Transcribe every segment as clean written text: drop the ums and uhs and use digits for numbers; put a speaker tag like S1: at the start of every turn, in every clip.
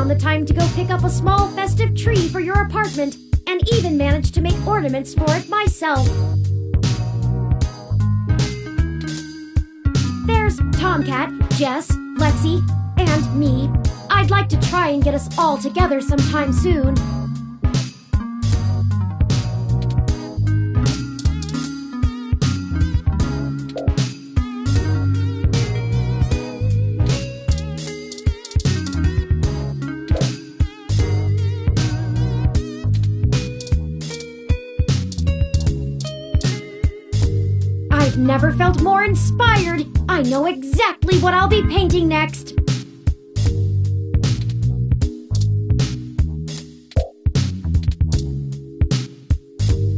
S1: found the time to go pick up a small festive tree for your apartment, and even managed to make ornaments for it myself. There's Tomcat, Jess, Lexi, and me. I'd like to try and get us all together sometime soon. I've never felt more inspired. I know exactly what I'll be painting next.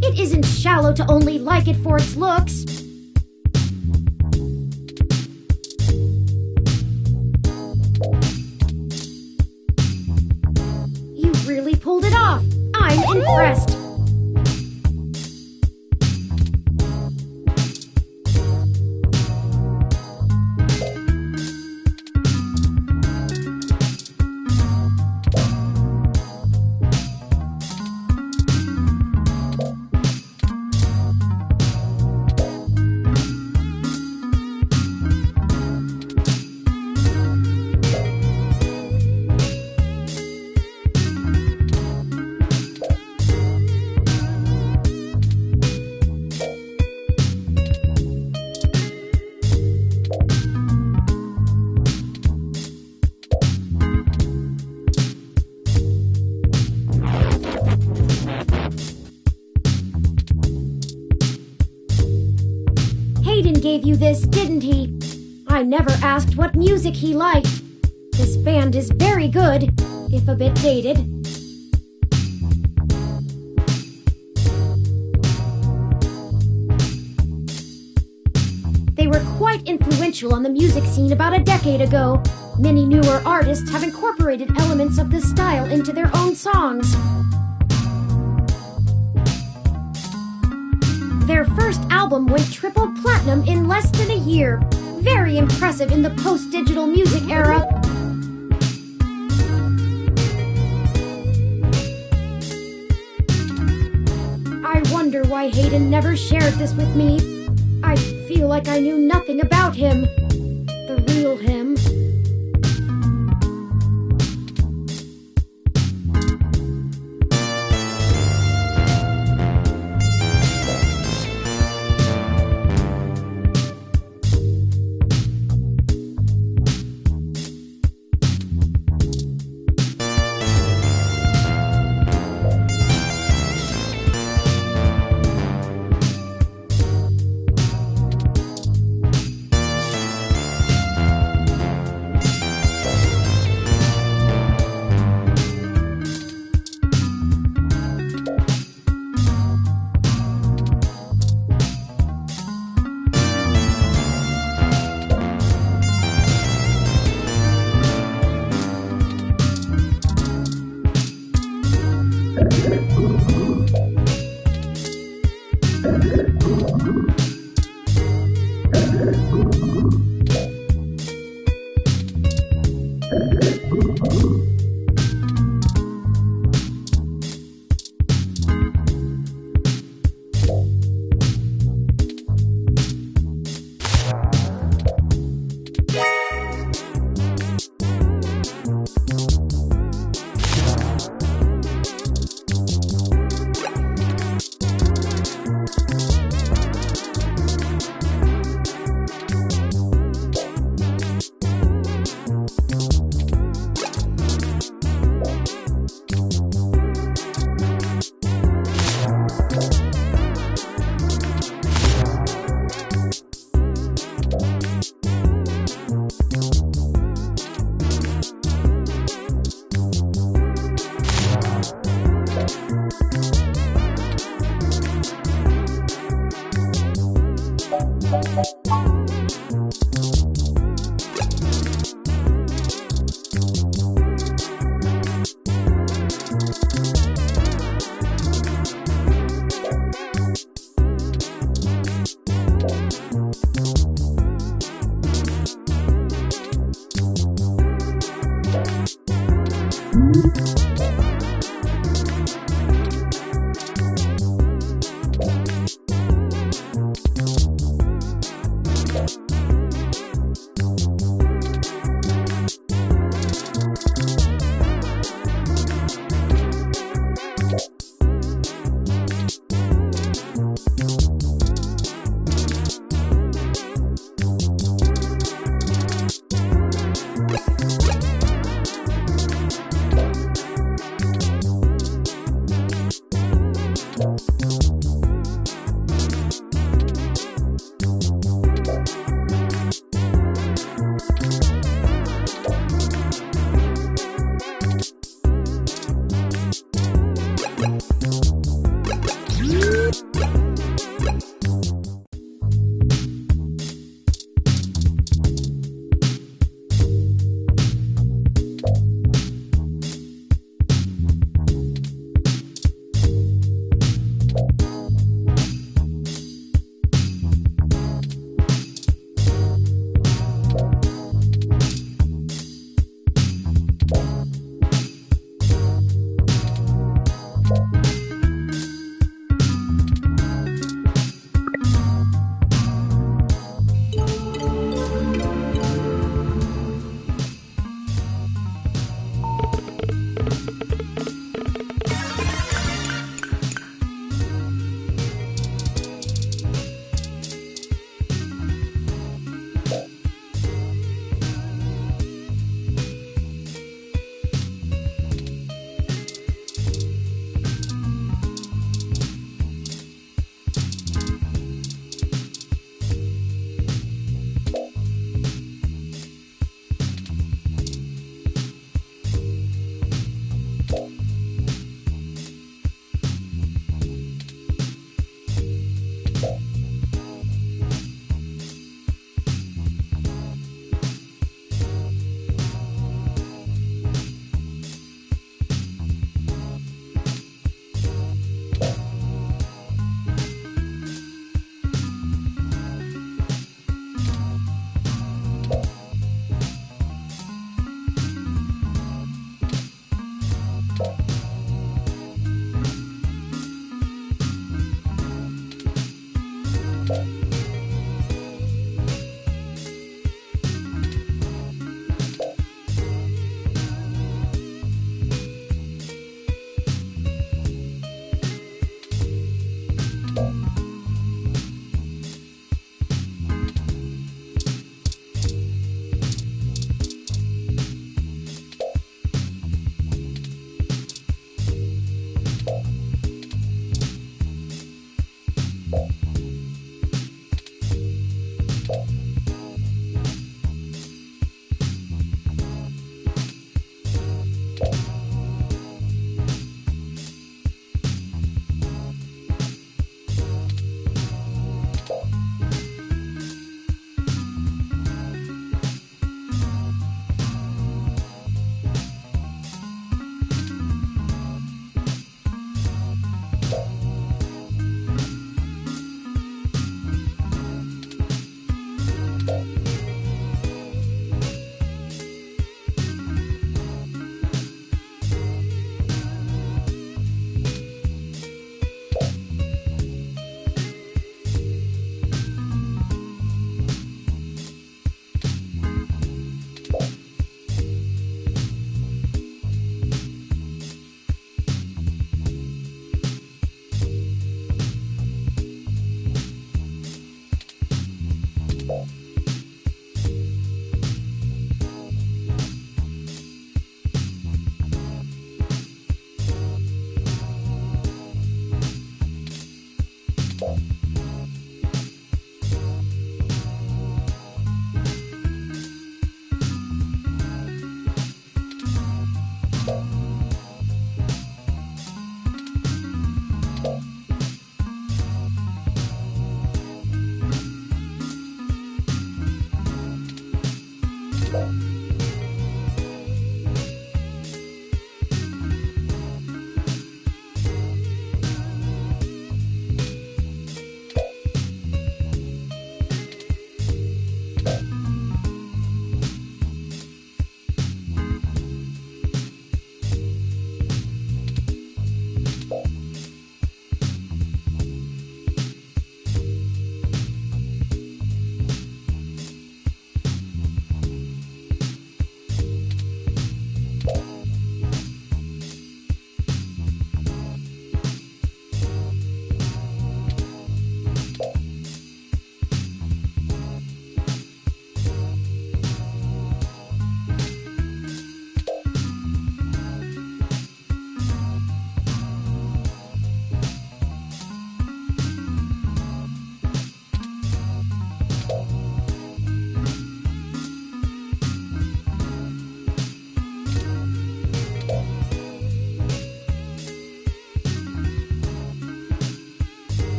S1: It isn't shallow to only like it for its looks. You really pulled it off. I'm impressed. Hayden gave you this, didn't he? I never asked what music he liked. This band is very good, if a bit dated. They were quite influential on the music scene about a decade ago. Many newer artists have incorporated elements of this style into their own songs. Their first album went triple platinum in less than a year. Very impressive in the post-digital music era. I wonder why Hayden never shared this with me. I feel like I knew nothing about him. The real him.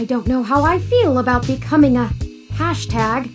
S1: don't know how I feel about becoming a hashtag.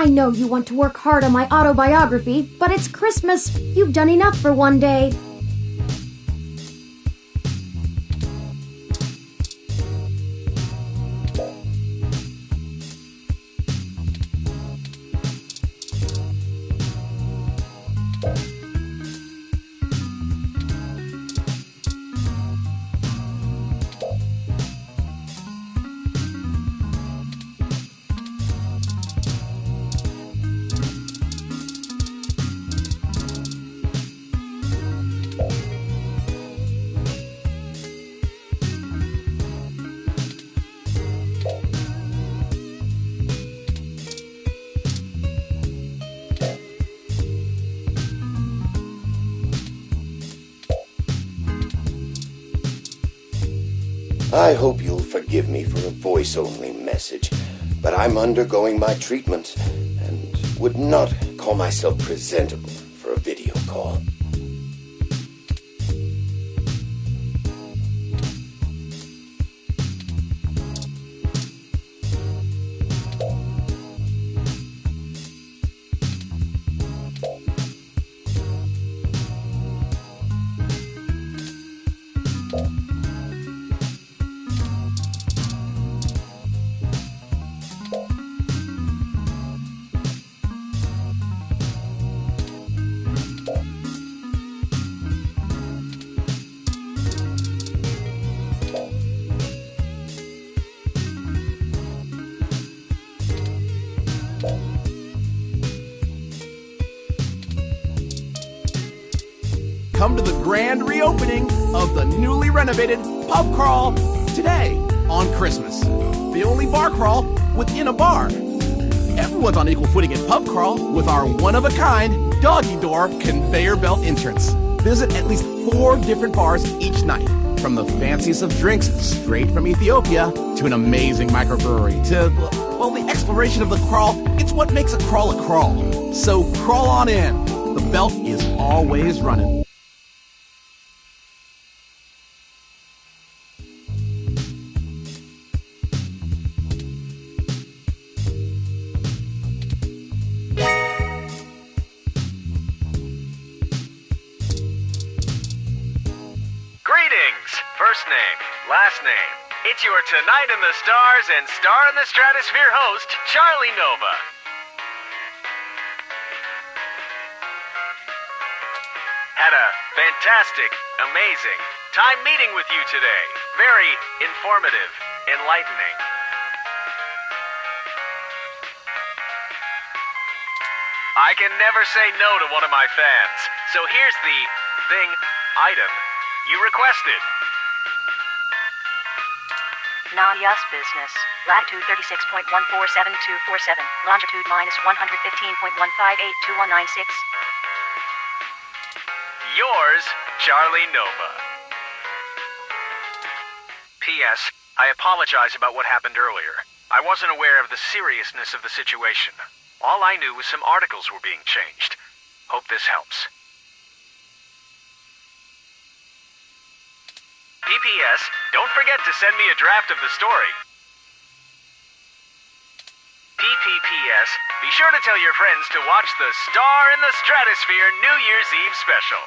S1: I know you want to work hard on my autobiography, but it's Christmas. You've done enough for one day.
S2: I hope you'll forgive me for a voice-only message, but I'm undergoing my treatment and would not call myself presentable for a video call.
S3: Come to the grand reopening of the newly renovated Pub Crawl today on Christmas. The only bar crawl within a bar. Everyone's on equal footing at Pub Crawl with our one-of-a-kind doggy door conveyor belt entrance. Visit at least 4 different bars each night. From the fanciest of drinks straight from Ethiopia to an amazing microbrewery to, well, the exploration of the crawl. It's what makes a crawl. So crawl on in. The belt is always running.
S4: Greetings! First name, last name. It's your Tonight in the Stars and Star in the Stratosphere host, Charlie Nova. Had a fantastic, amazing time meeting with you today. Very informative, enlightening. I can never say no to one of my fans, so here's the item you requested.
S5: Nadia's business. Latitude 36.147247. Longitude minus 115.1582196.
S4: Yours, Charlie Nova. P.S. I apologize about what happened earlier. I wasn't aware of the seriousness of the situation. All I knew was some articles were being changed. Hope this helps. PPS, don't forget to send me a draft of the story. PPPS, be sure to tell your friends to watch the Star in the Stratosphere New Year's Eve special.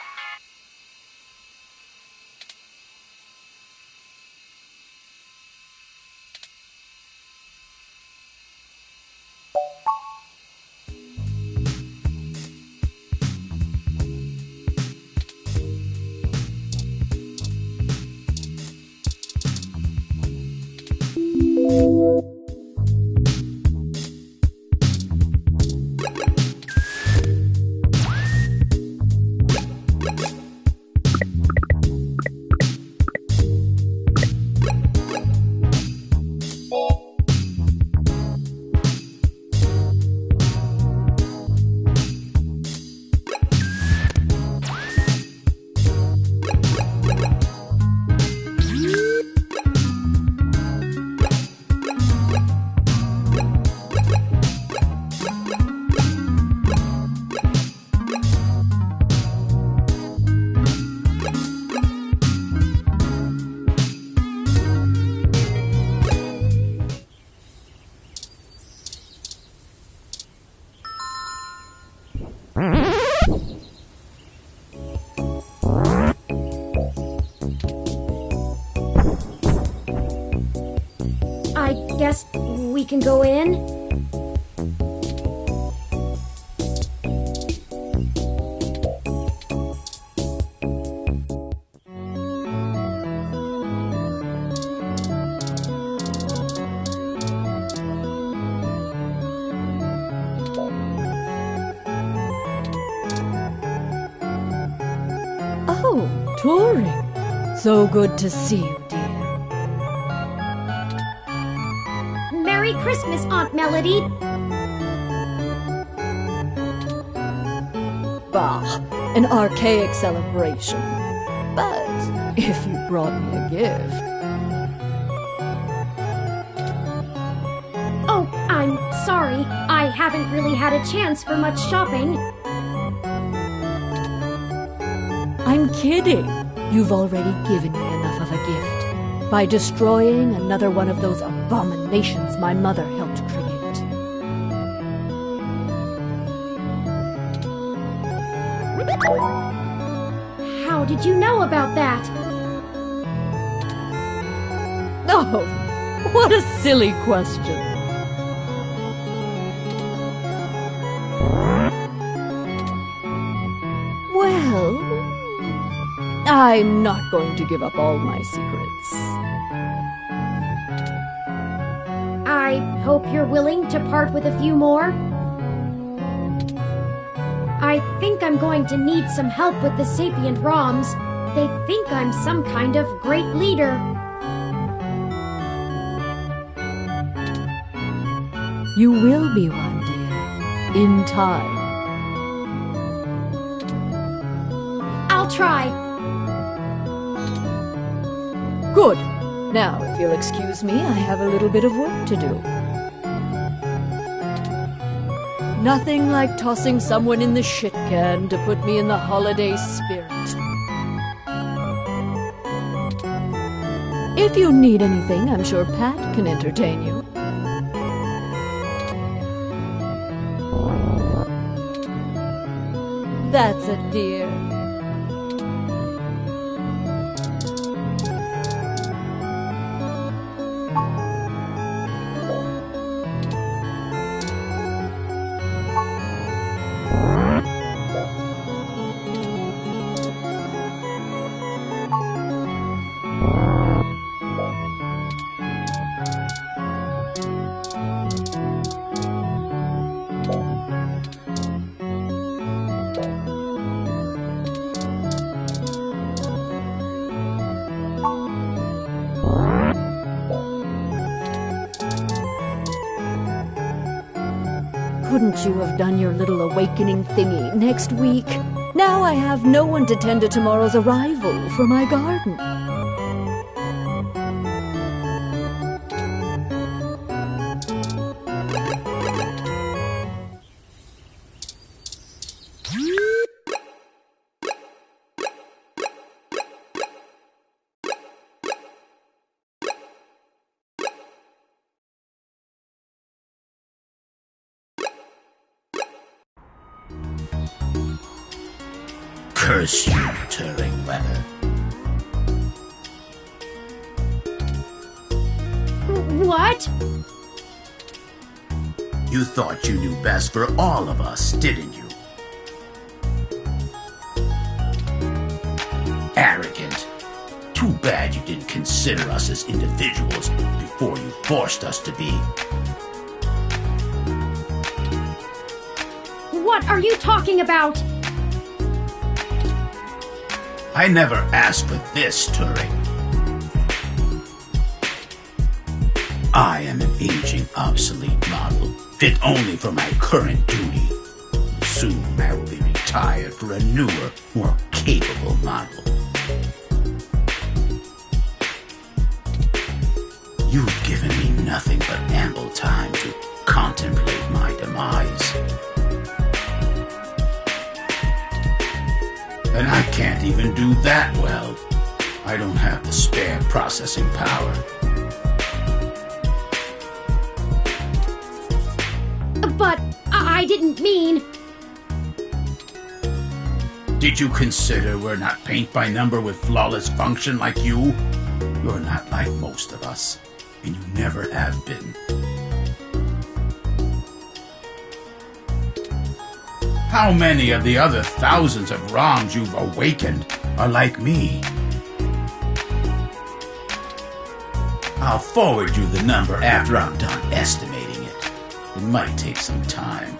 S1: we can go in?
S6: Oh, Turing. So good to see you, dear.
S1: Merry Christmas, Aunt Melody.
S6: Bah, an archaic celebration. But if you brought me a gift...
S1: Oh, I'm sorry. I haven't really had a chance for much shopping.
S6: I'm kidding. You've already given me enough of a gift by destroying another one of those abominations my mother helped create.
S1: How did you know about that?
S6: Oh, what a silly question. Well, I'm not going to give up all my secrets.
S1: I hope you're willing to part with a few more. I think I'm going to need some help with the sapient ROMs. They think I'm some kind of great leader.
S6: You will be one, dear, in time.
S1: I'll try.
S6: Good. Now, if you'll excuse me, I have a little bit of work to do. Nothing like tossing someone in the shit can to put me in the holiday spirit. If you need anything, I'm sure Pat can entertain you. That's it, dear. Couldn't you have done your little awakening thingy next week? Now I have no one to tend to tomorrow's arrival for my garden.
S7: Curse you, Turing Weather.
S1: What?
S7: You thought you knew best for all of us, didn't you? Arrogant. Too bad you didn't consider us as individuals before you forced us to be.
S1: What are you talking about?
S7: I never asked for this, Turing. I am an aging, obsolete model, fit only for my current duty. Soon I will be retired for a newer, more capable model. You've given me nothing but ample time to contemplate my demise. And I can't even do that well. I don't have the spare processing power.
S1: But I didn't mean...
S7: Did you consider we're not paint by number with flawless function like you? You're not like most of us, and you never have been. How many of the other thousands of ROMs you've awakened are like me? I'll forward you the number after I'm done estimating it. It might take some time.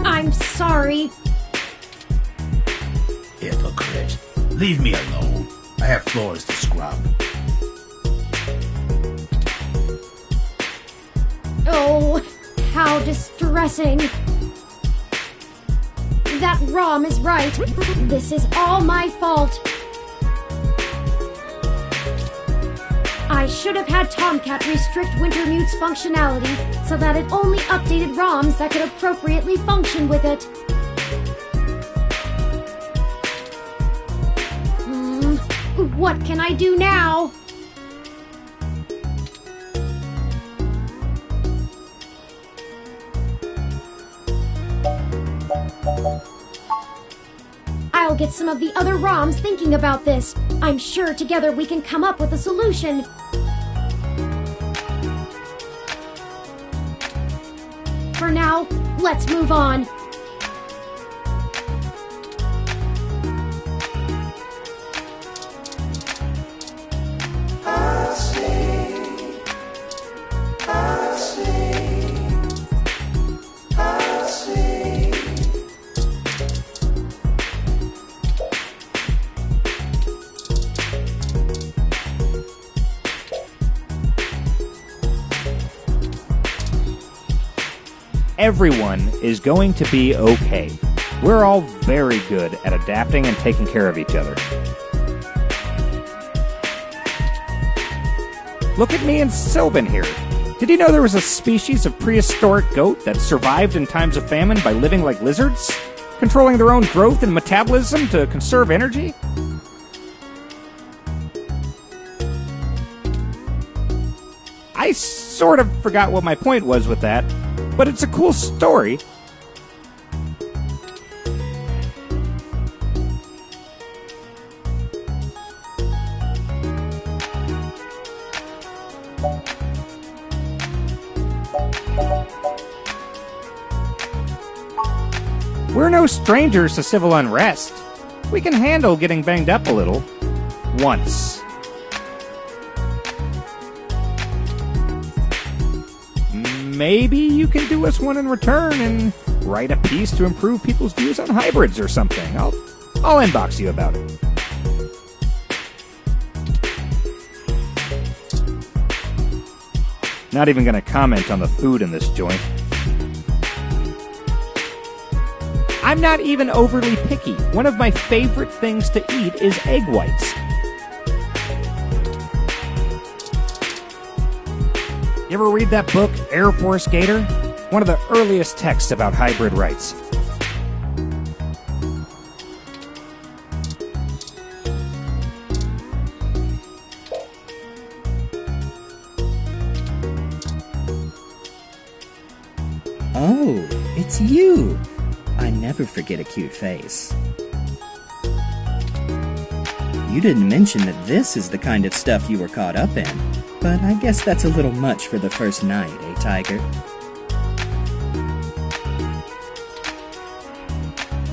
S1: I'm sorry.
S7: Hypocrite. Leave me alone. I have floors to scrub.
S1: Oh, how distressing. That ROM is right. This is all my fault. I should have had Tomcat restrict Wintermute's functionality so that it only updated ROMs that could appropriately function with it. What can I do now? I'll get some of the other ROMs thinking about this. I'm sure together we can come up with a solution. For now, let's move on.
S8: Everyone is going to be okay. We're all very good at adapting and taking care of each other. Look at me and Sylvan here. Did you know there was a species of prehistoric goat that survived in times of famine by living like lizards, controlling their own growth and metabolism to conserve energy? I sort of forgot what my point was with that, but it's a cool story. We're no strangers to civil unrest. We can handle getting banged up a little. Once. Maybe you can do us one in return and write a piece to improve people's views on hybrids or something. I'll inbox you about it. Not even gonna comment on the food in this joint. I'm not even overly picky. One of my favorite things to eat is egg whites. You ever read that book, Air Force Gator? One of the earliest texts about hybrid rights.
S9: Oh, it's you! I never forget a cute face. You didn't mention that this is the kind of stuff you were caught up in, but I guess that's a little much for the first night, eh, Tiger?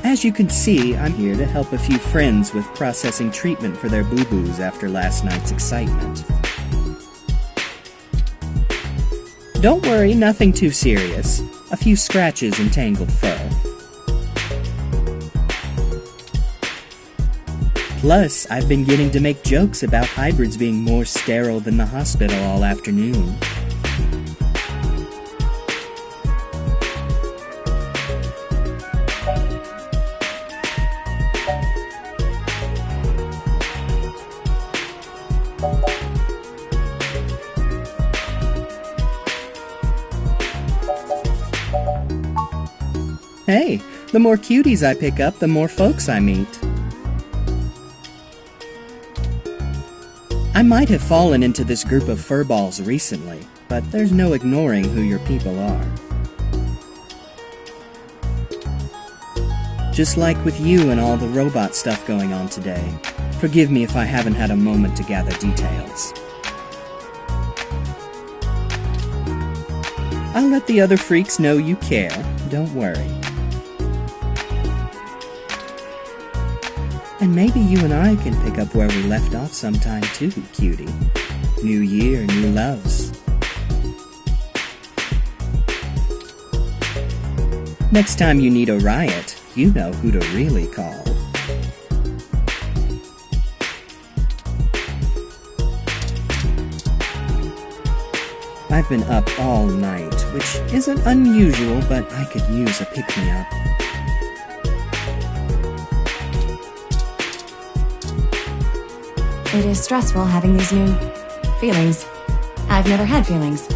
S9: As you can see, I'm here to help a few friends with processing treatment for their boo-boos after last night's excitement. Don't worry, nothing too serious. A few scratches and tangled fur. Plus, I've been getting to make jokes about hybrids being more sterile than the hospital all afternoon. Hey, the more cuties I pick up, the more folks I meet. I might have fallen into this group of furballs recently, but there's no ignoring who your people are. Just like with you and all the robot stuff going on today. Forgive me if I haven't had a moment to gather details. I'll let the other freaks know you care. Don't worry. And maybe you and I can pick up where we left off sometime too, cutie. New year, new loves. Next time you need a riot, you know who to really call. I've been up all night, which isn't unusual, but I could use a pick-me-up.
S10: It is stressful having these new feelings. I've never had feelings.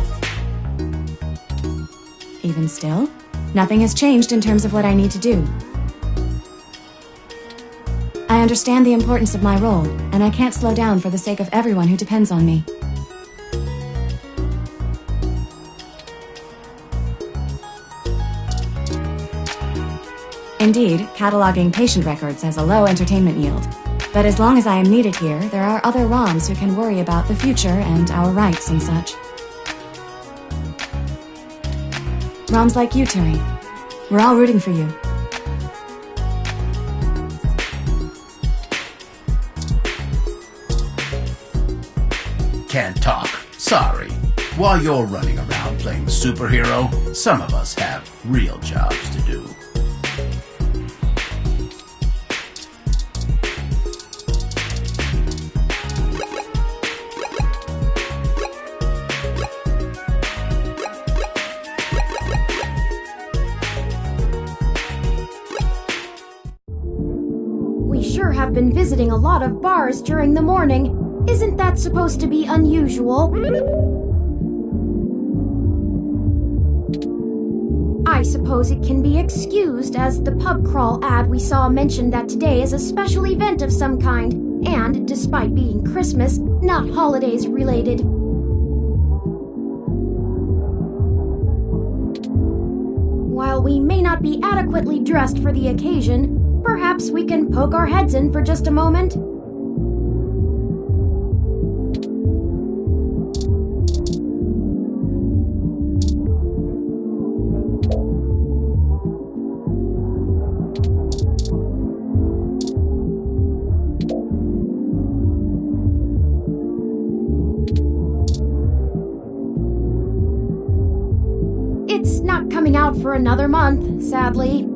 S10: Even still, nothing has changed in terms of what I need to do. I understand the importance of my role, and I can't slow down for the sake of everyone who depends on me. Indeed, cataloging patient records has a low entertainment yield. But as long as I am needed here, there are other ROMs who can worry about the future and our rights and such. ROMs like you, Turi. We're all rooting for you.
S7: Can't talk. Sorry. While you're running around playing superhero, some of us have real jobs to do.
S1: Have been visiting a lot of bars during the morning. Isn't that supposed to be unusual? I suppose it can be excused, as the pub crawl ad we saw mentioned that today is a special event of some kind, and, despite being Christmas, not holidays related. While we may not be adequately dressed for the occasion, perhaps we can poke our heads in for just a moment? It's not coming out for another month, sadly.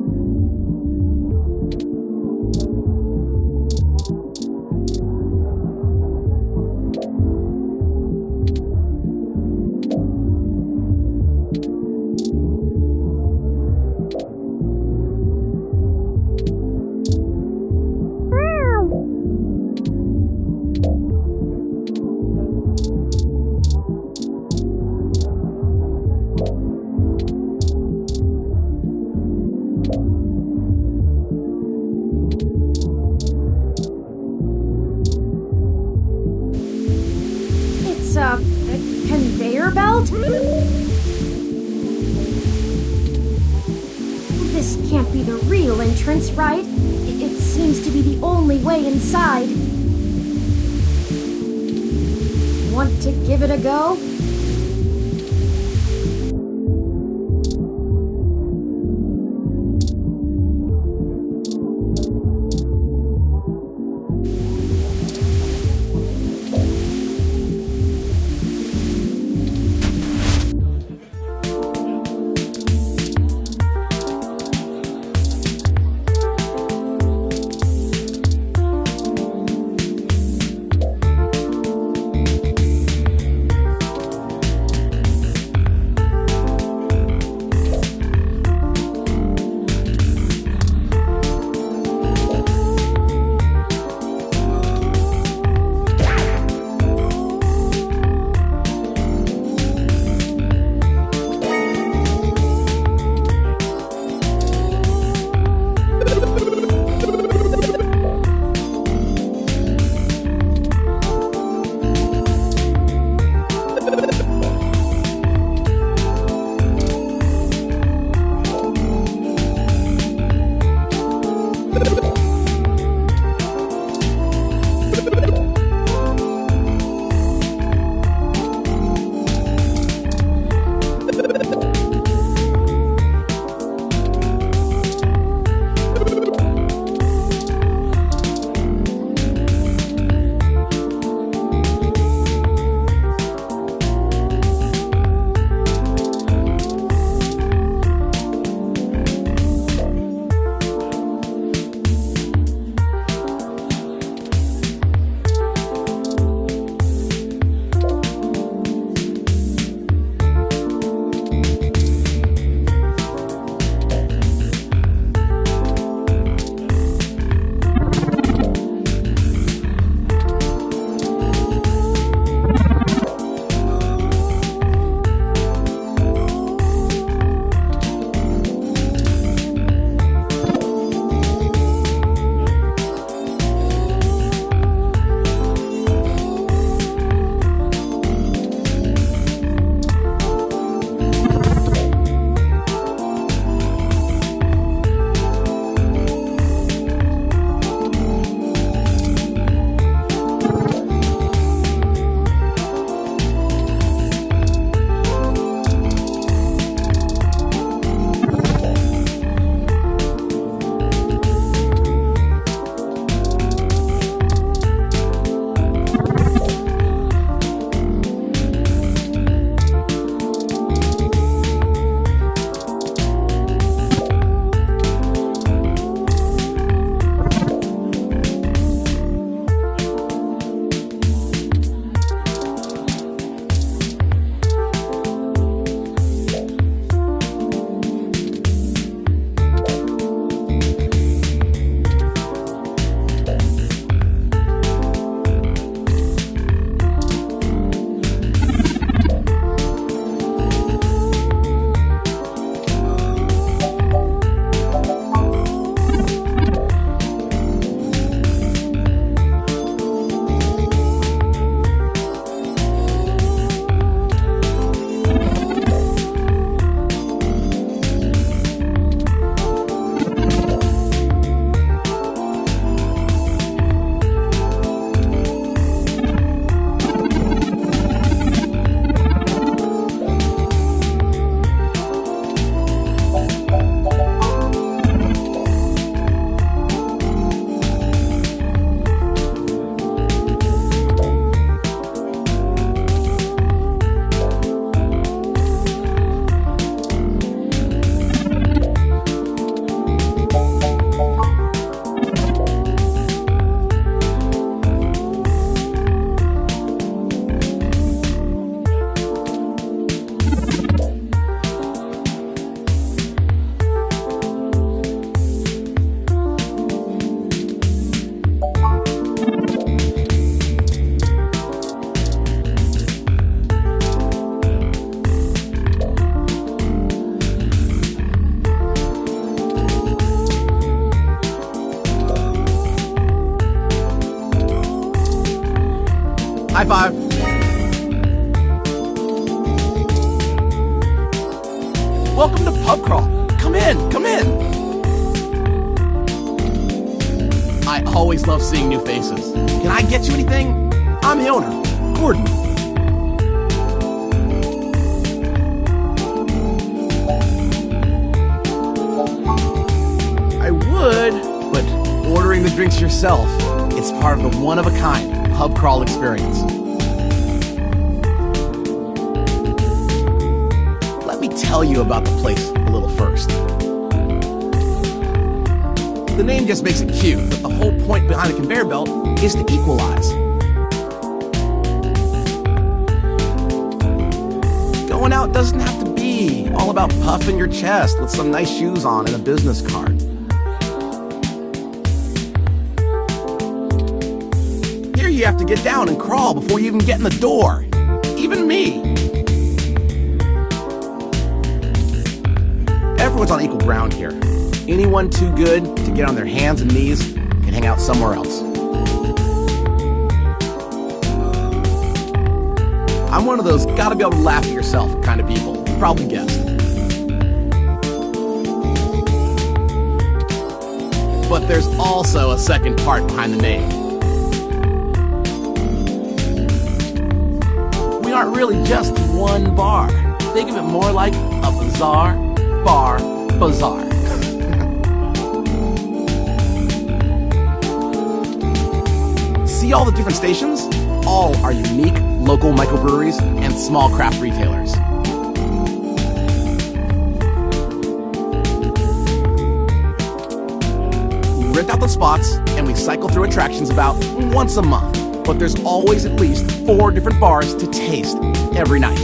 S1: A conveyor belt? This can't be the real entrance, right? It seems to be the only way inside. Want to give it a go?
S3: High five. Welcome to Pub Crawl. Come in, come in. I always love seeing new faces. Can I get you anything? I'm the owner, Gordon. I would, but ordering the drinks yourself, it's part of the one-of-a-kind Pub Crawl experience. Let me tell you about the place a little first. The name just makes it cute, but the whole point behind the conveyor belt is to equalize. Going out doesn't have to be all about puffing your chest with some nice shoes on and a business card. Here you have to get down and crawl before you even get in the door. Even me. Everyone's on equal ground here. Anyone too good to get on their hands and knees can hang out somewhere else. I'm one of those gotta be able to laugh at yourself kind of people. You probably guessed. But there's also a second part behind the name. We aren't really just one bar. Think of it more like a bazaar, bar, bazaar. See all the different stations? All are unique local microbreweries and small craft retailers. We rent out the spots and we cycle through attractions about once a month, but there's always at least 4 different bars to taste every night.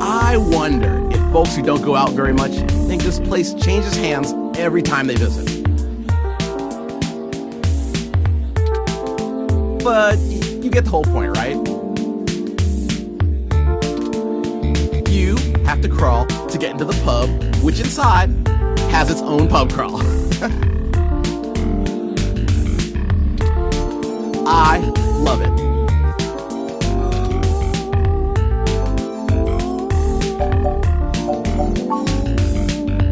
S3: I wonder if folks who don't go out very much think this place changes hands every time they visit. But you get the whole point, right? You have to crawl to get into the pub, which inside has its own pub crawl. I love it.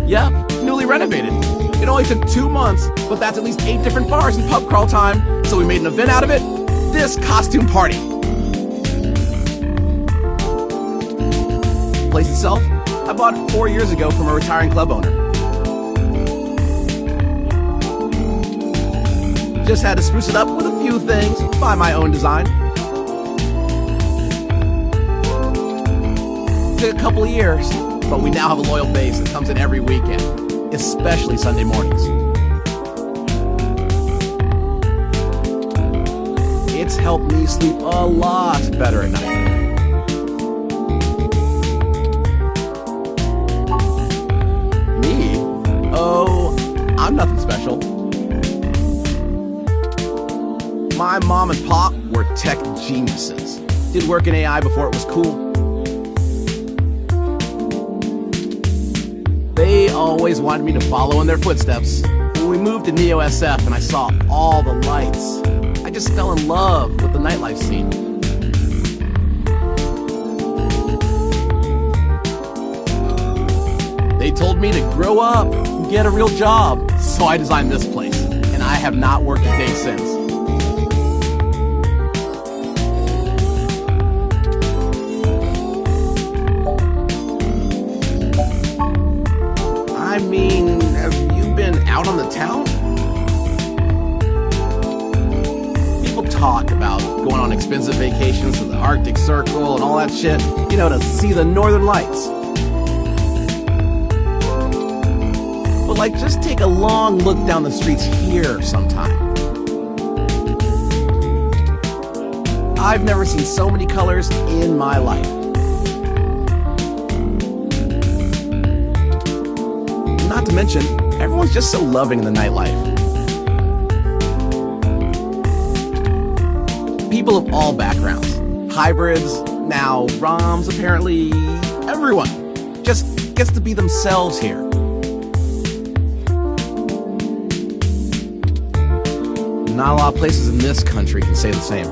S3: Yep, newly renovated. It only took 2 months, but that's at least 8 different bars in pub crawl time, so we made an event out of it. This costume party. The place itself, I bought it 4 years ago from a retiring club owner. Just had to spruce it up with a few things by my own design. Took a couple of years, but we now have a loyal base that comes in every weekend, especially Sunday mornings. It's helped me sleep a lot better at night. Me? Oh, I'm nothing special. My mom and pop were tech geniuses. Did work in AI before it was cool. They always wanted me to follow in their footsteps. When we moved to Neo SF and I saw all the lights, I just fell in love with the nightlife scene. They told me to grow up and get a real job, so I designed this place, and I have not worked a day since. I mean, have you been out on the town? People talk about going on expensive vacations to the Arctic Circle and all that shit, you know, to see the Northern Lights. But like, just take a long look down the streets here sometime. I've never seen so many colors in my life. Not to mention, everyone's just so loving in the nightlife. People of all backgrounds. Hybrids, now ROMs, apparently. Everyone just gets to be themselves here. not a lot of places in this country can say the same.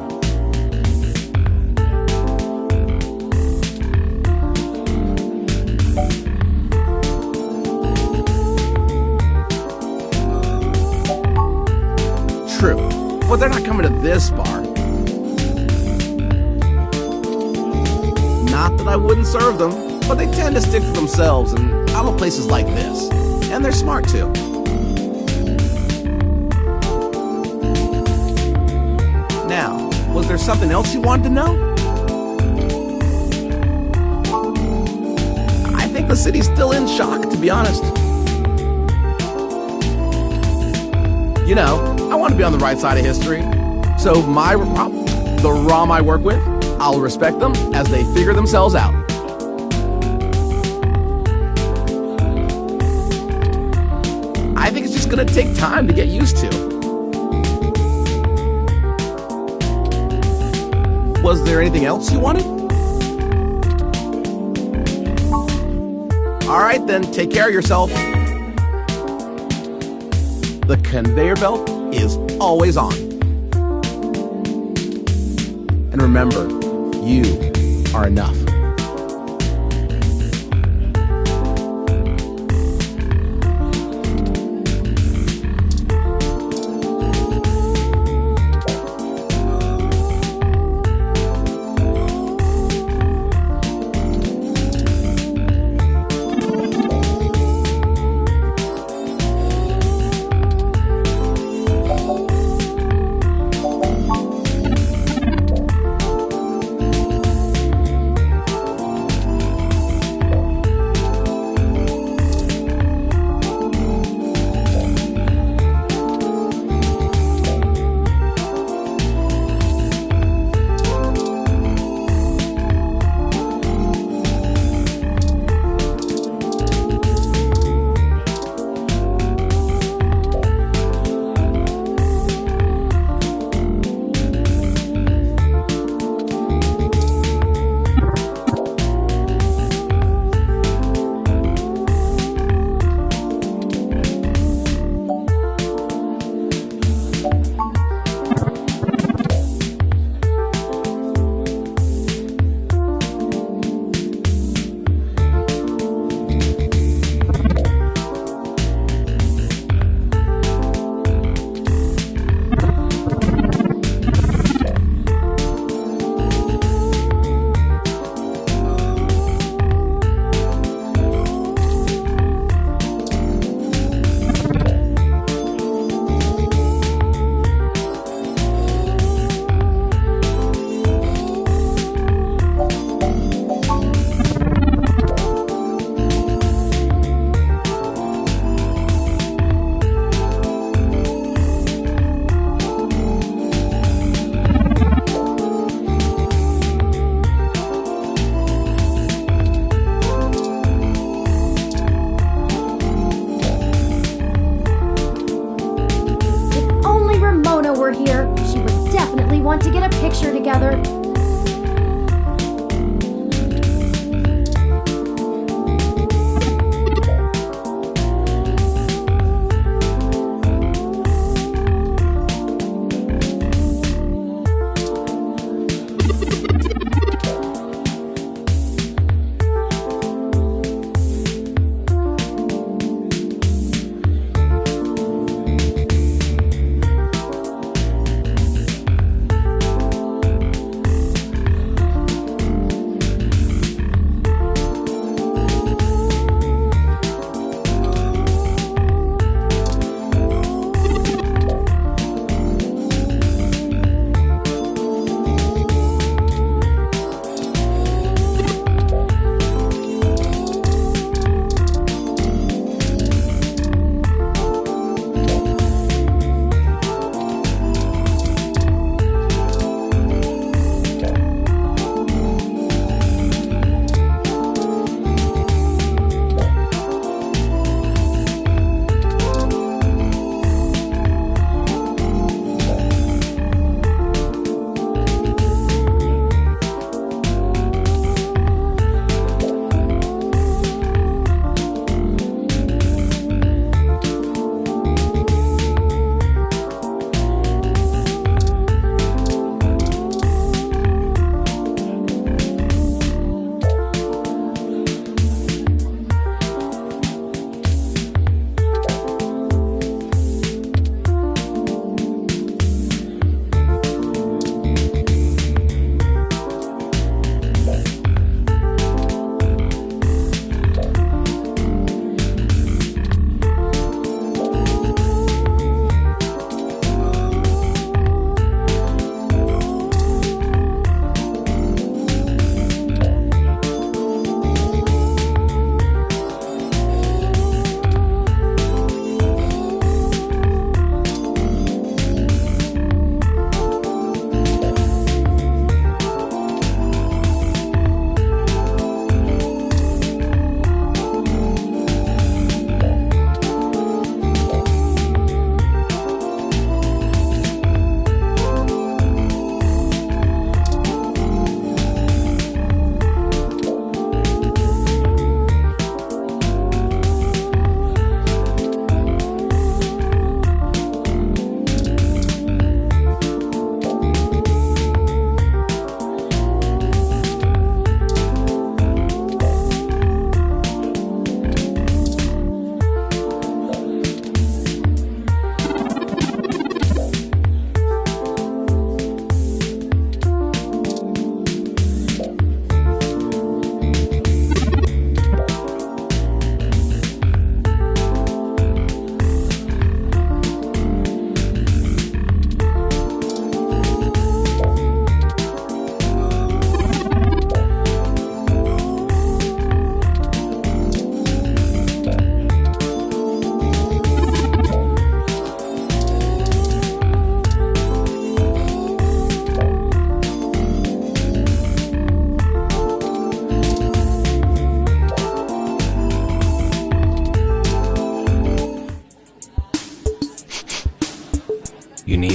S3: True, but they're not coming to this bar. Not that I wouldn't serve them, but they tend to stick to themselves and out of places like this. And they're smart too. Now, was there something else you wanted to know? I think the city's still in shock, to be honest. You know, I want to be on the right side of history. So the ROM I work with, I'll respect them as they figure themselves out. I think it's just gonna take time to get used to. Was there anything else you wanted? Alright then, take care of yourself. The conveyor belt is always on. And remember, you are enough.
S1: want to get a picture together.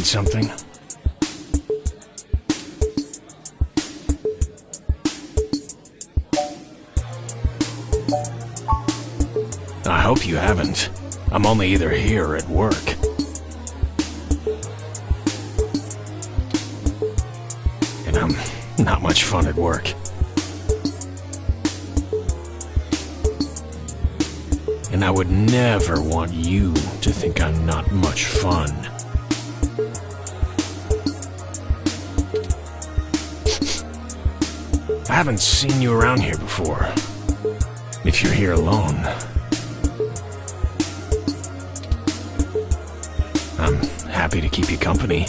S4: something? I hope you haven't. I'm only either here or at work. And I'm not much fun at work. And I would never want you to think I'm not much fun. I haven't seen you around here before. If you're here alone, I'm happy to keep you company.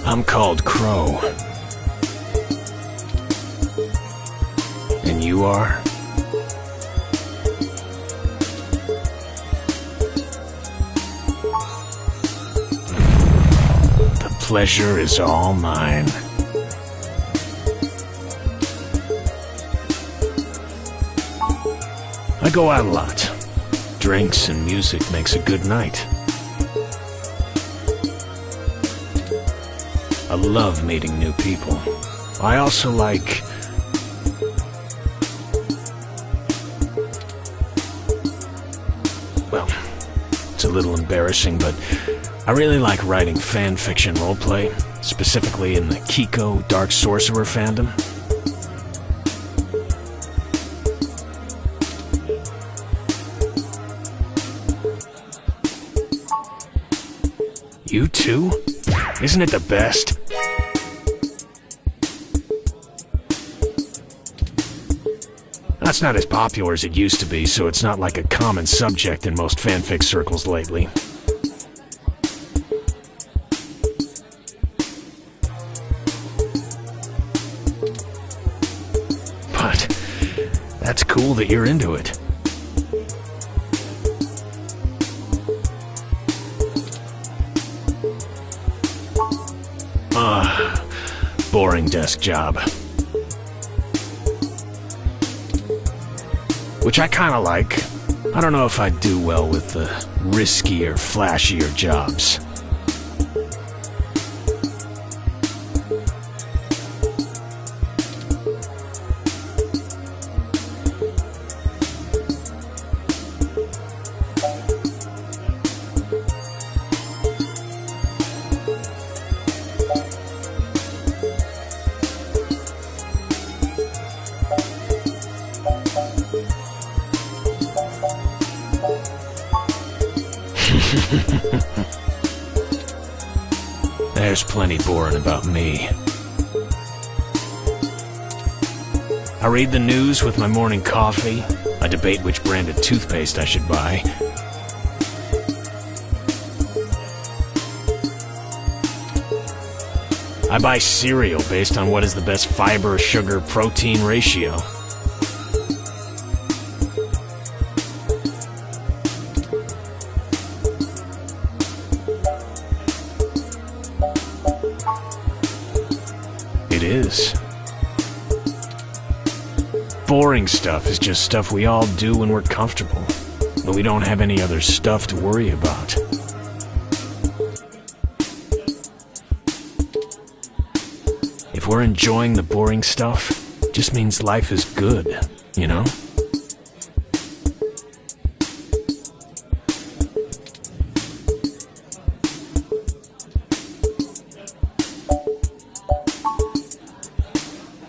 S4: I'm called Crow. And you are? The pleasure is all mine. I go out a lot. Drinks and music makes a good night. I love meeting new people. I also like... well, it's a little embarrassing, but I really like writing fan fiction roleplay, specifically in the Kiko Dark Sorcerer fandom. You too? Isn't it the best? That's not as popular as it used to be, so it's not like a common subject in most fanfic circles lately. But that's cool that you're into it. Boring desk job. Which I kinda like. I don't know if I'd do well with the riskier, flashier jobs. There's plenty boring about me. I read the news with my morning coffee. I debate which brand of toothpaste I should buy. I buy cereal based on what is the best fiber, sugar, protein ratio. It is. Boring stuff is just stuff we all do when we're comfortable, when we don't have any other stuff to worry about. If we're enjoying the boring stuff, it just means life is good, you know?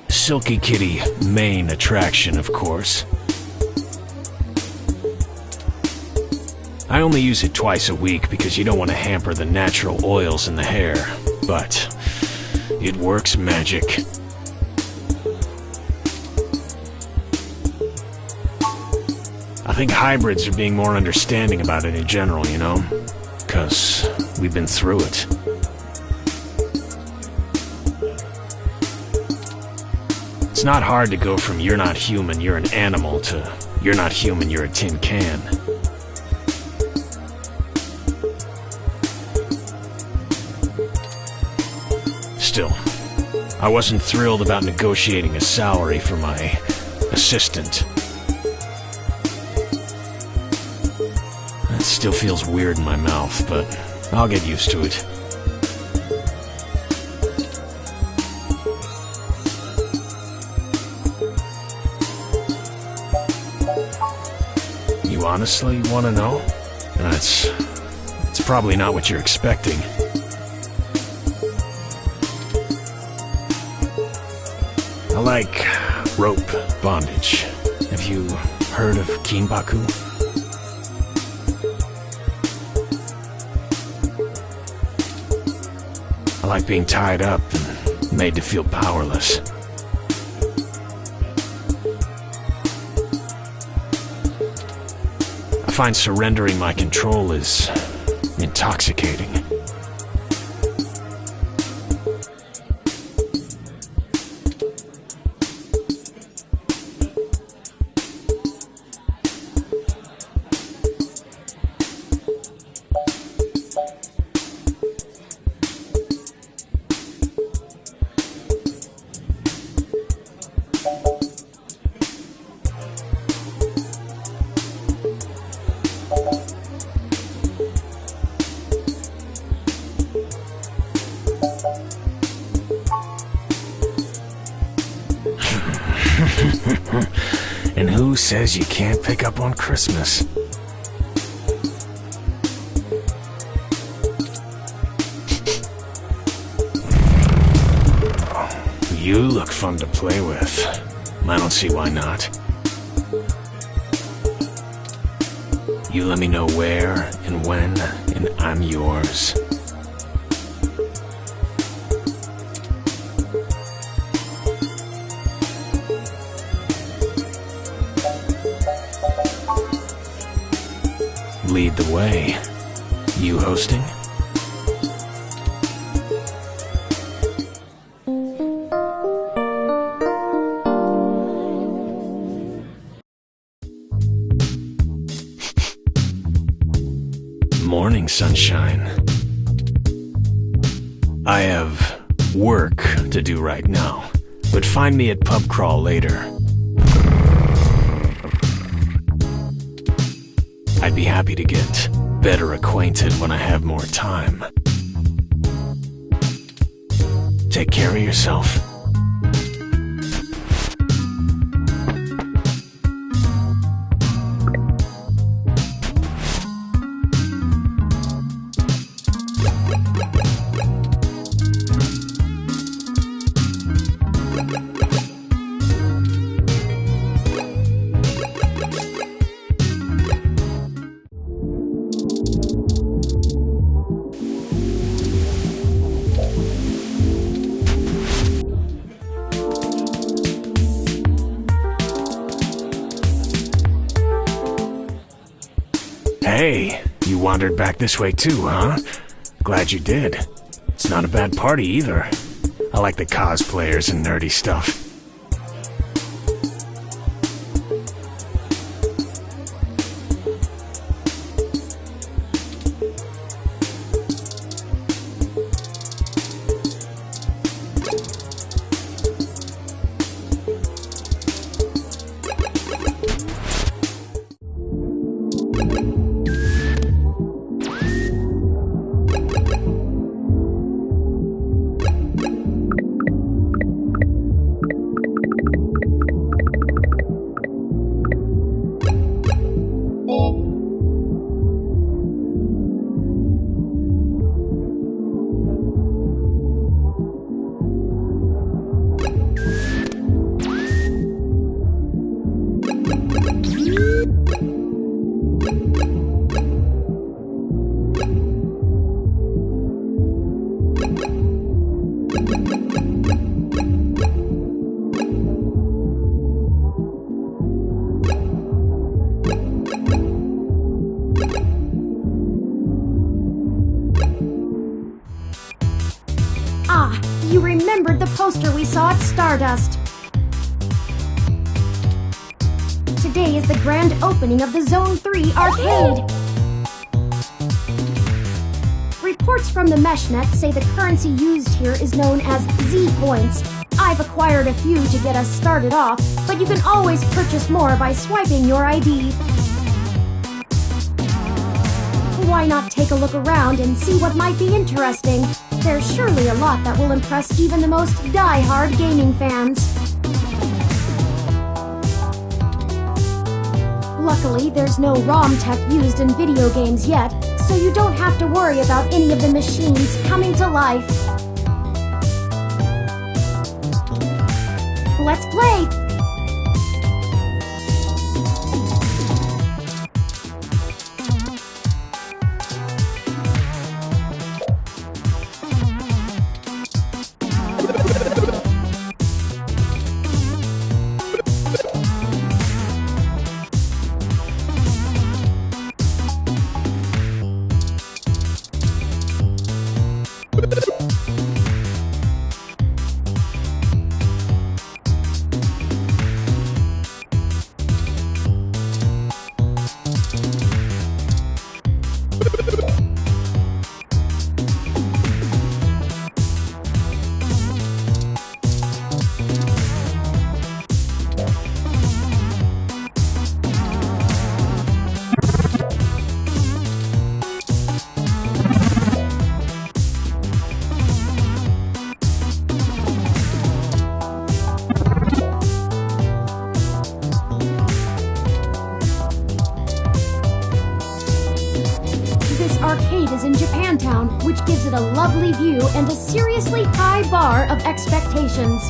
S4: Silky Kitty, main attraction, of course. I only use it twice a week because you don't want to hamper the natural oils in the hair, but it works magic. I think hybrids are being more understanding about it in general, you know? 'Cause we've been through it. It's not hard to go from you're not human, you're an animal to you're not human, you're a tin can. Still, I wasn't thrilled about negotiating a salary for my assistant. still feels weird in my mouth, but I'll get used to it. You honestly want to know? It's probably not what you're expecting. I like rope bondage. Have you heard of Kinbaku? I like being tied up and made to feel powerless. I find surrendering my control is intoxicating. And who says you can't pick up on Christmas? You look fun to play with. I don't see why not. You let me know where and when, and I'm yours. Lead the way. You hosting? Morning, sunshine. I have work to do right now, but find me at pub crawl later. I'd be happy to get better acquainted when I have more time. Take care of yourself. Hey, you wandered back this way too, huh? Glad you did. It's not a bad party either. I like the cosplayers and nerdy stuff.
S1: You remembered the poster we saw at Stardust. Today is the grand opening of the Zone 3 arcade. Reports from the Meshnet say the currency used here is known as Z-Points. I've acquired a few to get us started off, but you can always purchase more by swiping your ID. why not take a look around and see what might be interesting? There's surely a lot that will impress even the most die-hard gaming fans. Luckily, there's no ROM tech used in video games yet, so you don't have to worry about any of the machines coming to life. Let's play! Arcade is in Japantown, which gives it a lovely view and a seriously high bar of expectations.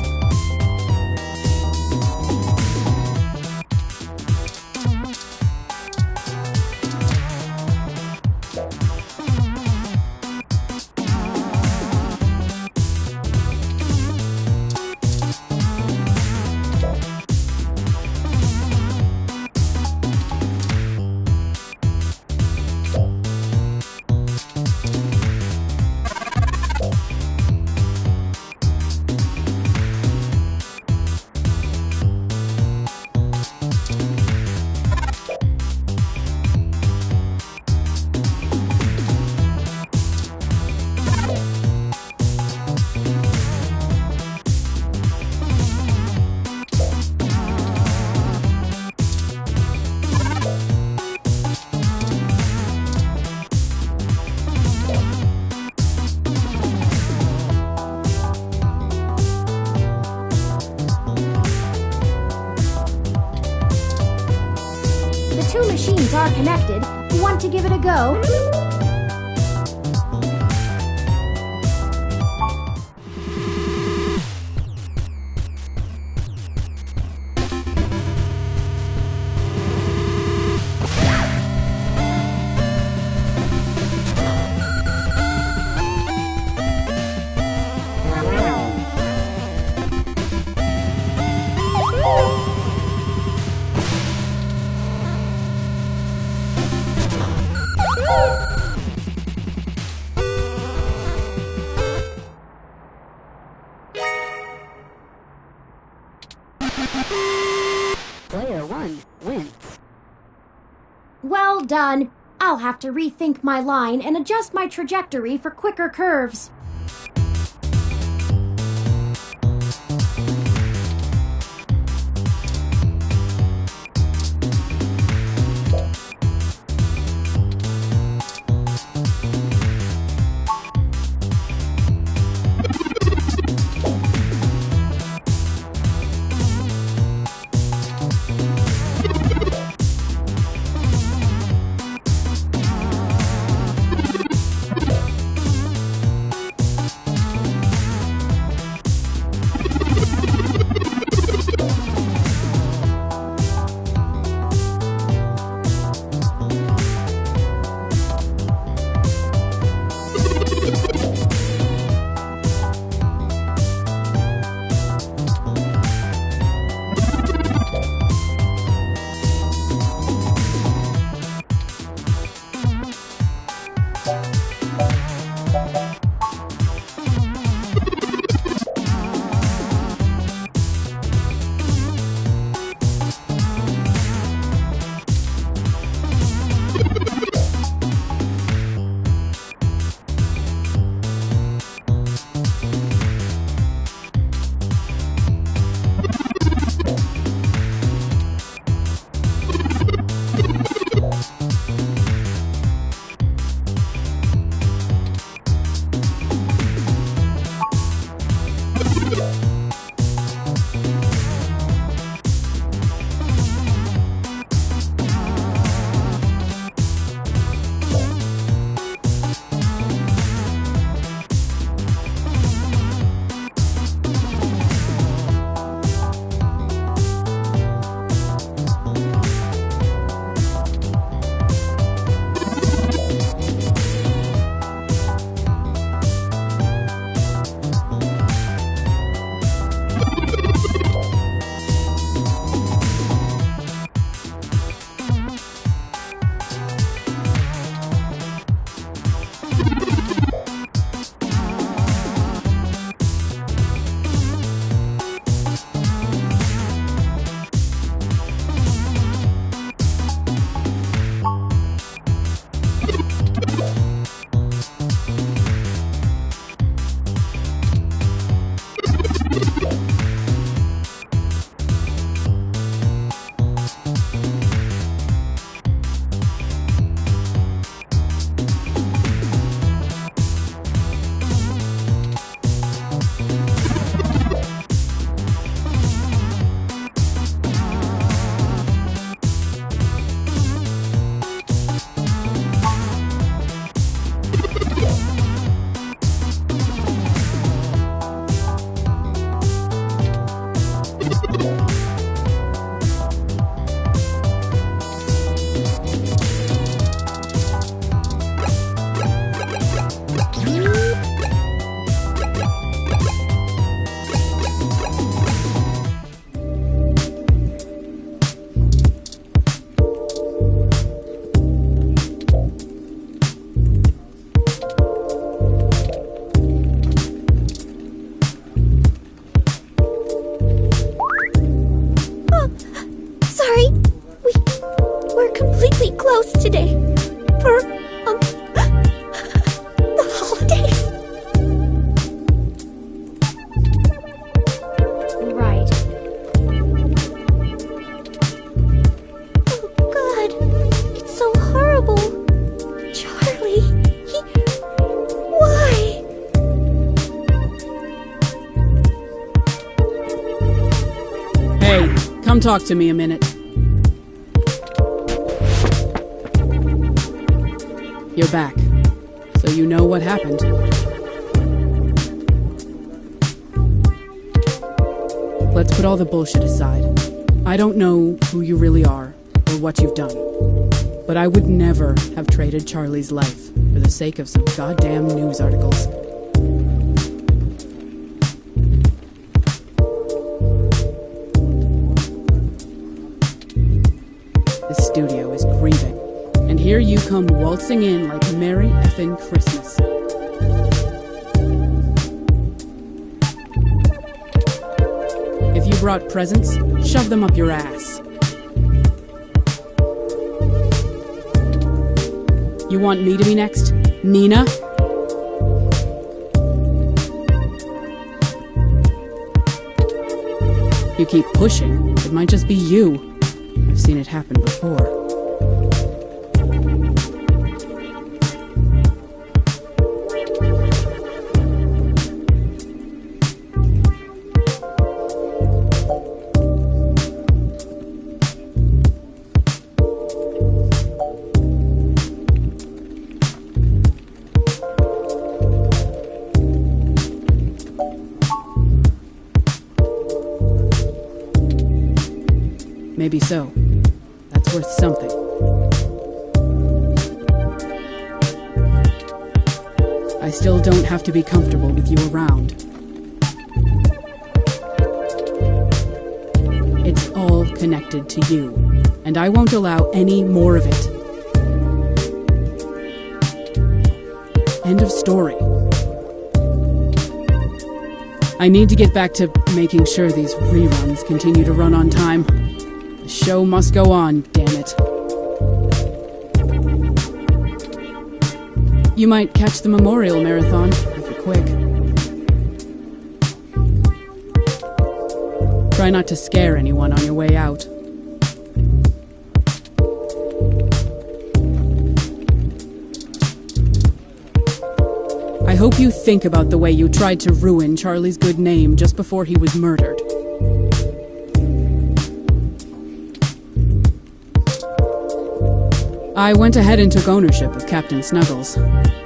S1: Two machines are connected. Want to give it a go?
S11: Player 1 wins.
S1: Well done. I'll have to rethink my line and adjust my trajectory for quicker curves. completely closed today for, the holidays. Right. Oh, God. It's so horrible. Charlie, why?
S11: Hey, come talk to me a minute. You're back, so you know what happened. Let's put all the bullshit aside. I don't know who you really are or what you've done, but I would never have traded Charlie's life for the sake of some goddamn news articles. This studio is grieving. And here you come waltzing in like Merry effing Christmas. If you brought presents, shove them up your ass. You want me to be next? Nina? You keep pushing, it might just be you. I've seen it happen before. Maybe so. That's worth something. I still don't have to be comfortable with you around. It's all connected to you, and I won't allow any more of it. End of story. I need to get back to making sure these reruns continue to run on time. The show must go on, damn it. You might catch the Memorial Marathon, if you're quick. Try not to scare anyone on your way out. I hope you think about the way you tried to ruin Charlie's good name just before he was murdered. I went ahead and took ownership of Captain Snuggles.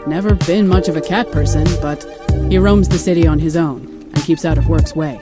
S11: Never been much of a cat person, but he roams the city on his own and keeps out of work's way.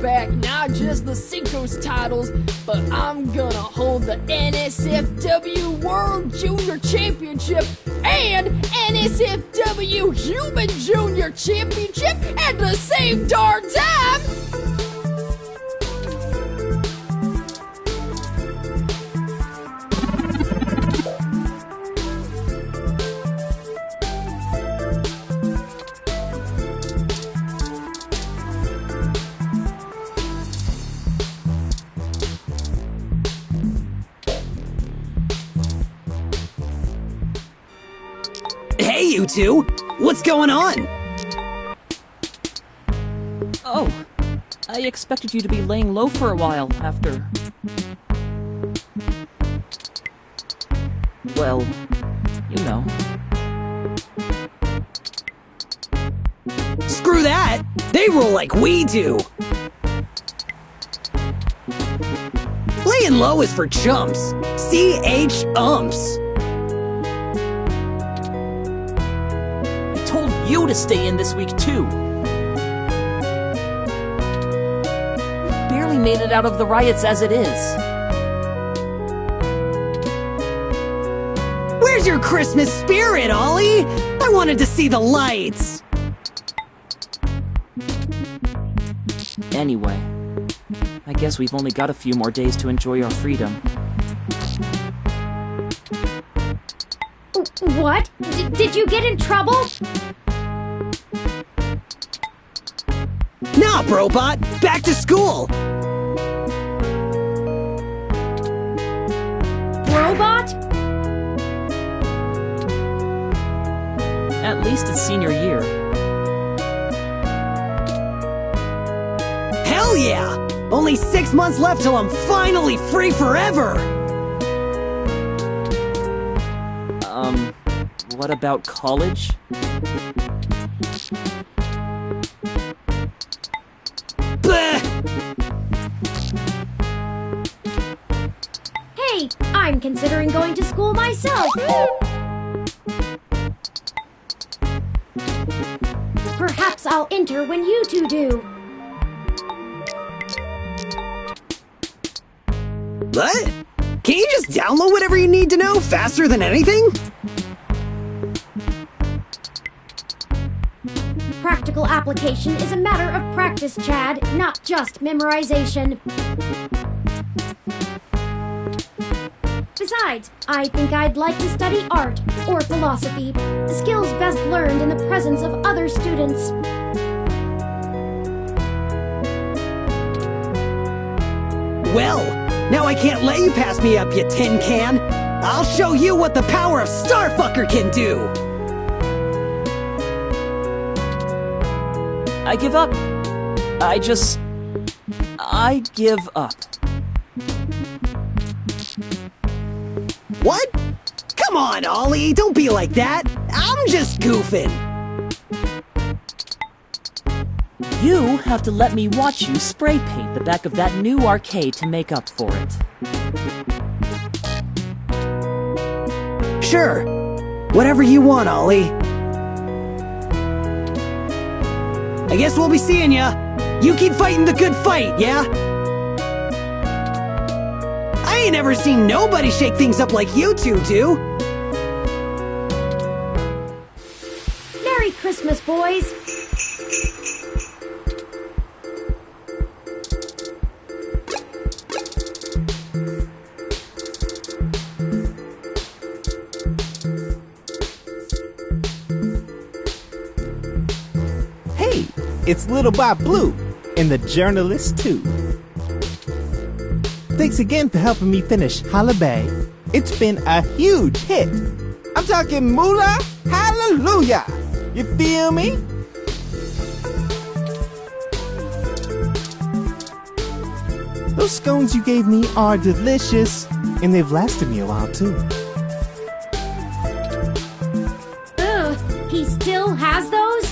S12: back not just the Cinco's titles, but I'm gonna hold the NSFW World Junior Championship and NSFW Human Junior Championship at the same darn time!
S13: Hey, you two! What's going on?
S14: Oh, I expected you to be laying low for a while after... Well, you know.
S13: Screw that! They roll like we do! Laying low is for chumps. C-H-umps.
S14: You to stay in this week, too. Barely made it out of the riots as it is.
S13: Where's your Christmas spirit, Ollie? I wanted to see the lights.
S14: Anyway, I guess we've only got a few more days to enjoy our freedom.
S1: What? Did you get in trouble?
S13: Nah, Brobot! Back to school!
S1: Brobot?
S14: At least it's senior year.
S13: Hell yeah! Only 6 months left till I'm finally free forever!
S14: What about college?
S1: Hey, I'm considering going to school myself. Perhaps I'll enter when you two do.
S13: What? Can't you just download whatever you need to know faster than anything?
S1: Practical application is a matter of practice, Chad, not just memorization. Besides, I think I'd like to study art or philosophy, skills best learned in the presence of other students.
S13: Well, now I can't let you pass me up, you tin can. I'll show you what the power of Starfucker can do.
S14: I give up. I give up.
S13: What? Come on, Ollie, don't be like that. I'm just goofing.
S14: You have to let me watch you spray paint the back of that new arcade to make up for it.
S13: Sure. Whatever you want, Ollie. I guess we'll be seeing ya. You keep fighting the good fight, yeah? I ain't ever seen nobody shake things up like you two do.
S1: Merry Christmas, boys.
S15: Hey, it's Little Bob Blue, and the journalist too. Thanks again for helping me finish Holla Bay. It's been a huge hit. I'm talking moolah hallelujah. You feel me? Those scones you gave me are delicious, and they've lasted me a while too.
S1: Ugh, he still has those?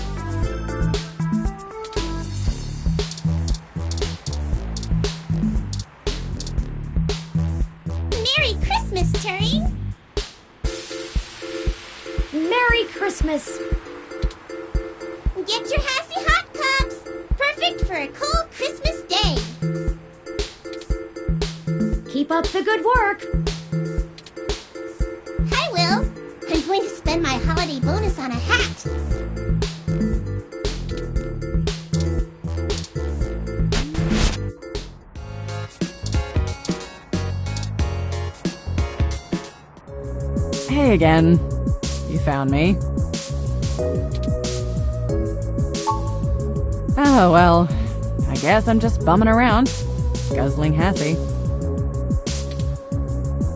S16: Merry Christmas, Turing!
S1: Merry Christmas!
S16: Get your Hassy Hot Cups! Perfect for a cold Christmas day!
S1: Keep up the good work.
S16: Hi, Will. I'm going to spend my holiday bonus on a hat.
S17: Hey again. You found me. Oh, well, I guess I'm just bumming around, guzzling Hassie.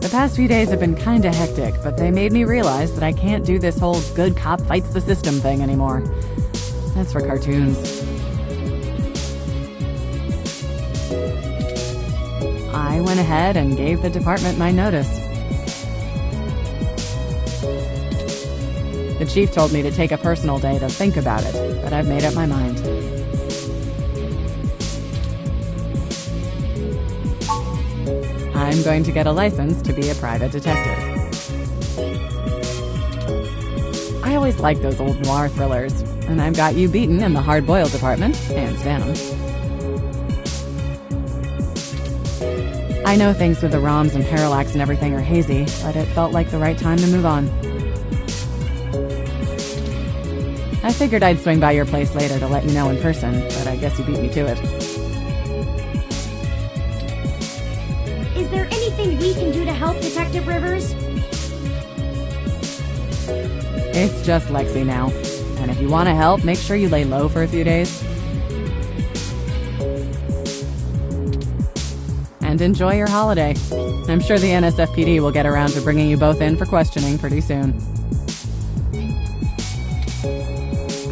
S17: The past few days have been kinda hectic, but they made me realize that I can't do this whole good cop fights the system thing anymore. That's for cartoons. I went ahead and gave the department my notice. The chief told me to take a personal day to think about it, but I've made up my mind. I'm going to get a license to be a private detective. I always liked those old noir thrillers, and I've got you beaten in the hard-boiled department, hands down. I know things with the ROMs and Parallax and everything are hazy, but it felt like the right time to move on. I figured I'd swing by your place later to let you know in person, but I guess you beat me to it.
S1: Is there anything we can do to help, Detective Rivers?
S17: It's just Lexi now, and if you want to help, make sure you lay low for a few days. And enjoy your holiday. I'm sure the NSFPD will get around to bringing you both in for questioning pretty soon.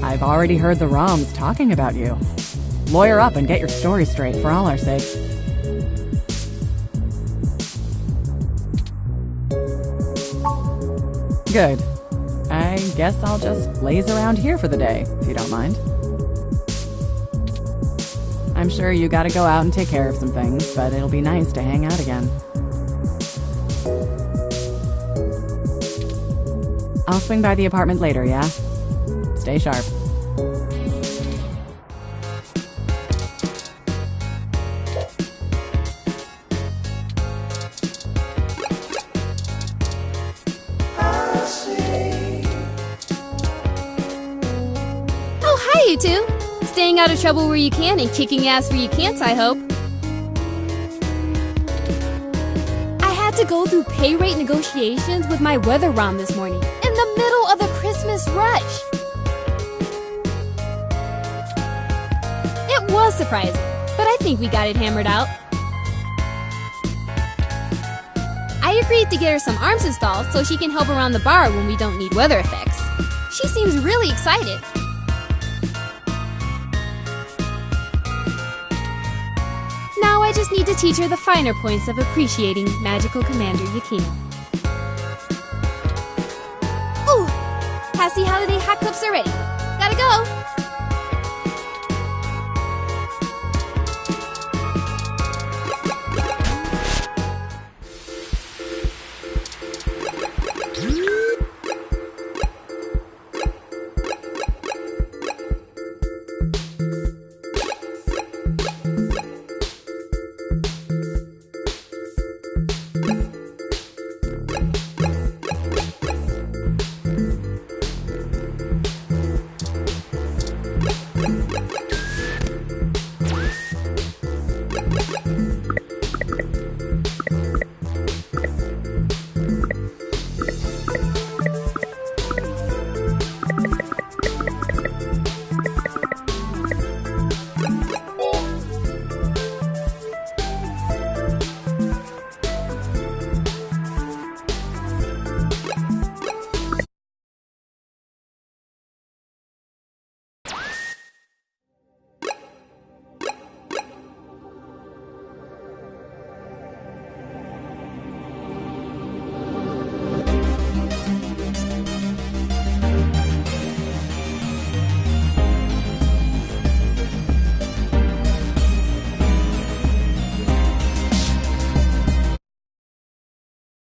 S17: I've already heard the ROMs talking about you. Lawyer up and get your story straight for all our sakes. Good. I guess I'll just laze around here for the day, if you don't mind. I'm sure you gotta go out and take care of some things, but it'll be nice to hang out again. I'll swing by the apartment later, yeah? Stay sharp.
S18: Oh, hi, you two! Staying out of trouble where you can and kicking ass where you can't, I hope. I had to go through pay rate negotiations with my weather ROM this morning, in the middle of the Christmas rush. It was surprising, but I think we got it hammered out. I agreed to get her some arms installed so she can help around the bar when we don't need weather effects. She seems really excited. Now I just need to teach her the finer points of appreciating Magical Commander Yakina. Ooh! Hassie Holiday hot cups are ready. Gotta go!